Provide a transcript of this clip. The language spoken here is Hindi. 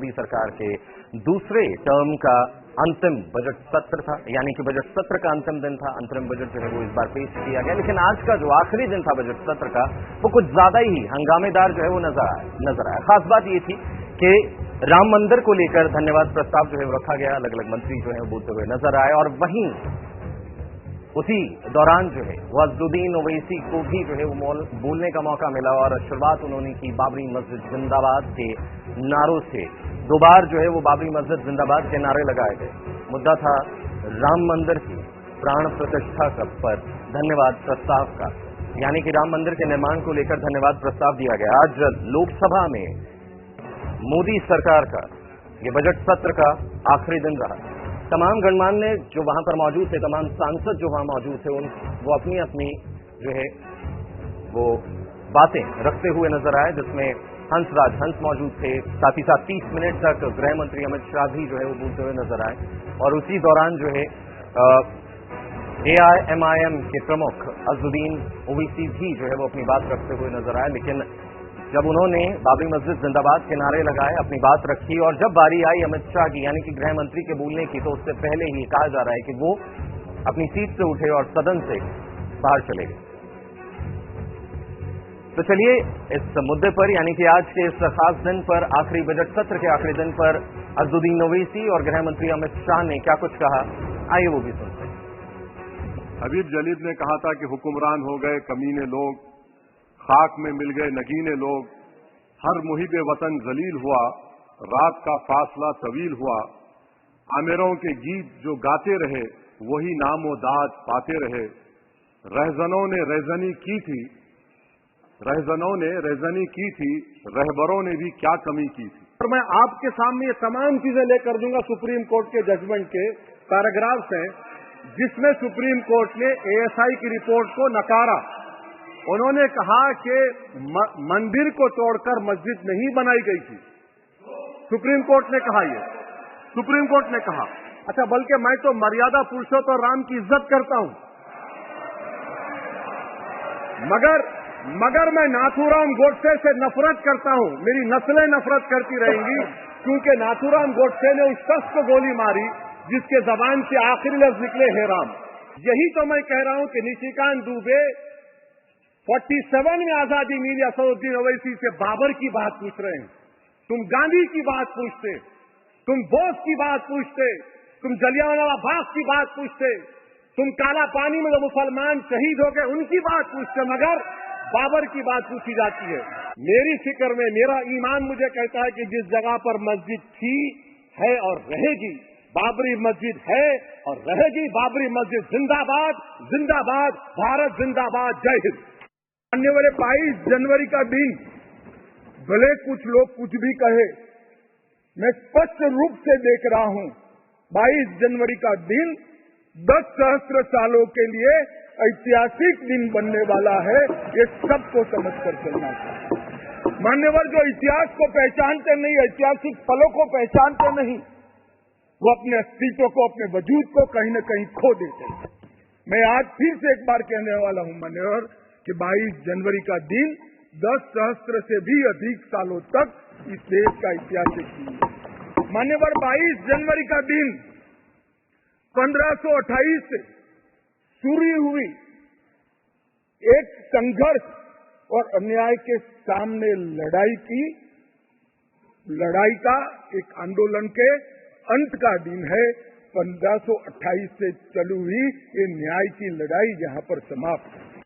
मोदी सरकार के दूसरे टर्म का अंतिम बजट सत्र था, यानी कि बजट सत्र का अंतिम दिन था। अंतरिम बजट जो है वो इस बार पेश किया गया, लेकिन आज का जो आखिरी दिन था बजट सत्र का, वो कुछ ज्यादा ही हंगामेदार जो है वो नजर आया। खास बात ये थी कि राम मंदिर को लेकर धन्यवाद प्रस्ताव जो है वो रखा गया, अलग अलग मंत्री जो है बोलते हुए नजर आए, और वहीं उसी दौरान जो है वो अज़दुद्दीन ओवैसी को भी जो है वो बोलने का मौका मिला और शुरुआत उन्होंने की बाबरी मस्जिद जिंदाबाद के नारों से। दो बार जो है वो बाबरी मस्जिद जिंदाबाद के नारे लगाए गए। मुद्दा था राम मंदिर की प्राण प्रतिष्ठा पर धन्यवाद प्रस्ताव का, यानी कि राम मंदिर के निर्माण को लेकर धन्यवाद प्रस्ताव दिया गया। आज लोकसभा में मोदी सरकार का ये बजट सत्र का आखिरी दिन रहा। तमाम गणमान्य जो वहां पर मौजूद थे, तमाम सांसद जो वहां मौजूद थे, वो अपनी अपनी जो है वो बातें रखते हुए नजर आए, जिसमें हंसराज हंस मौजूद थे। साथ ही साथ 30 मिनट तक गृह मंत्री अमित शाह भी जो है वो बोलते हुए नजर आए, और उसी दौरान जो है AIMIM के प्रमुख अज़दुद्दीन ओवैसी भी जो है वो अपनी बात रखते हुए नजर आए। लेकिन जब उन्होंने बाबरी मस्जिद जिंदाबाद के नारे लगाए, अपनी बात रखी, और जब बारी आई अमित शाह की, यानी कि गृह मंत्री के बोलने की, तो उससे पहले ही कहा जा रहा है कि वो अपनी सीट से उठे और सदन से बाहर चले गए। तो चलिए इस मुद्दे पर, यानी कि आज के इस खास दिन पर, आखिरी बजट सत्र के आखिरी दिन पर अज़दुद्दीन ओवैसी और गृह मंत्री अमित शाह ने क्या कुछ कहा, आइए वो भी सुनते हैं। हबीब जलील ने कहा था कि हुक्मरान हो गए कमीने लोग, खाक में मिल गए नगीने लोग, हर मुहिब वतन जलील हुआ, रात का फासला तवील हुआ, आमिरों के गीत जो गाते रहे वही नामो दाद पाते रहे, रहजनों ने रेजनी की थी, रहजनों ने रेजनी की थी, रहबरों ने भी क्या कमी की थी। और मैं आपके सामने ये तमाम चीजें लेकर दूंगा सुप्रीम कोर्ट के जजमेंट के पैराग्राफ्स हैं, जिसमें सुप्रीम कोर्ट ने ASI की रिपोर्ट को नकारा। उन्होंने कहा कि मंदिर को तोड़कर मस्जिद नहीं बनाई गई थी। सुप्रीम कोर्ट ने कहा, ये सुप्रीम कोर्ट ने कहा। अच्छा, बल्कि मैं तो मर्यादा पुरुषोत्तम राम की इज्जत करता हूं, मगर मैं नाथूराम गोडसे से नफरत करता हूं। मेरी नस्लें नफरत करती रहेंगी, क्योंकि नाथूराम गोडसे ने उस शख्स को गोली मारी जिसके जबान से आखिरी लफ्ज निकले हे राम। यही तो मैं कह रहा हूं कि निशिकांत दुबे 47 में आजादी मिली, असदुद्दीन ओवैसी से बाबर की बात पूछ रहे हैं। तुम गांधी की बात पूछते, तुम बोस की बात पूछते, तुम जलियांवाला बाग की बात पूछते, तुम काला पानी में जो मुसलमान शहीद हो गए उनकी बात पूछते, मगर बाबर की बात पूछी जाती है। मेरी फिक्र में मेरा ईमान मुझे कहता है कि जिस जगह पर मस्जिद थी, है और रहेगी, बाबरी मस्जिद है और रहेगी, बाबरी मस्जिद जिंदाबाद, जिंदाबाद, भारत जिंदाबाद, जय हिंद। आने वाले 22 जनवरी का दिन, भले कुछ लोग कुछ भी कहे, मैं स्पष्ट रूप से देख रहा हूं 22 जनवरी का दिन 10 सहस्त्र सालों के लिए ऐतिहासिक दिन बनने वाला है। ये सबको समझकर चलना चाहिए। मान्यवर जो इतिहास को पहचानते नहीं, ऐतिहासिक पलों को पहचानते नहीं, वो अपने अस्तित्व को, अपने वजूद को कहीं न कहीं खो देते हैं। मैं आज फिर से एक बार कहने वाला हूं मान्यवर कि 22 जनवरी का दिन 10 सहस्त्र से भी अधिक सालों तक इस देश का ऐतिहासिक दिन है। मान्यवर 22 जनवरी का दिन 1528 से शुरू हुई एक संघर्ष और अन्याय के सामने लड़ाई का एक आंदोलन के अंत का दिन है। 1528 से चली हुई ये न्याय की लड़ाई यहाँ पर समाप्त है।